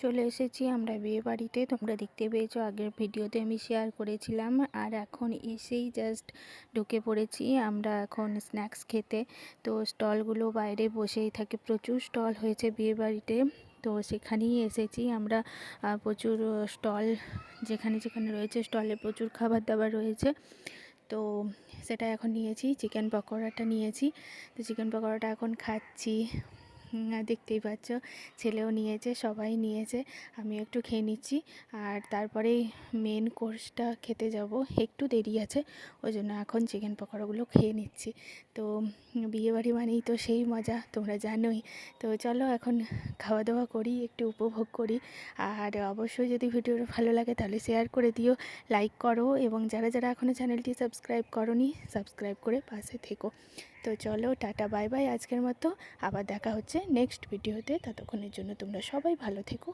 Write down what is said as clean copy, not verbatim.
চলে এসেছি আমরা বিয়ে বাড়িতে। তোমরা দেখতে পেয়েছো, আগের ভিডিওতে আমি শেয়ার করেছিলাম। আর এখন এসেই জাস্ট ঢুকে পড়েছি আমরা এখন স্ন্যাক্স খেতে। তো স্টলগুলো বাইরে বসেই থাকে, প্রচুর স্টল হয়েছে বিয়ে বাড়িতে। তো সেখানেই এসেছি আমরা। প্রচুর স্টল যেখানে যেখানে রয়েছে স্টলে প্রচুর খাবার দাবার রয়েছে। তো সেটা এখন নিয়েছি, চিকেন পকোড়াটা নিয়েছি। তো চিকেন পকোড়াটা এখন খাচ্ছি। দেখতেই পাচ্ছ, ছেলেও নিয়েছে, সবাই নিয়েছে, আমি একটু খেয়ে নিচ্ছি। আর তারপরেই মেন কোর্সটা খেতে যাব, একটু দেরি আছে, ওই জন্য এখন চিকেন পকোড়াগুলো খেয়ে নিচ্ছি। তো বিয়েবাড়ি মানেই তো সেই মজা, তোমরা জানোই। তো চলো এখন খাওয়া দাওয়া করি, একটু উপভোগ করি। আর অবশ্যই যদি ভিডিওটা ভালো লাগে তাহলে শেয়ার করে দিও, লাইক করো, এবং যারা যারা এখনও চ্যানেলটি সাবস্ক্রাইব করোনি সাবস্ক্রাইব করে পাশে থেকো। তো চলো, টাটা বাই বাই আজকের মতো। আবার দেখা হচ্ছে নেক্সট ভিডিওতে। ততক্ষণের জন্য তোমরা সবাই ভালো থেকো।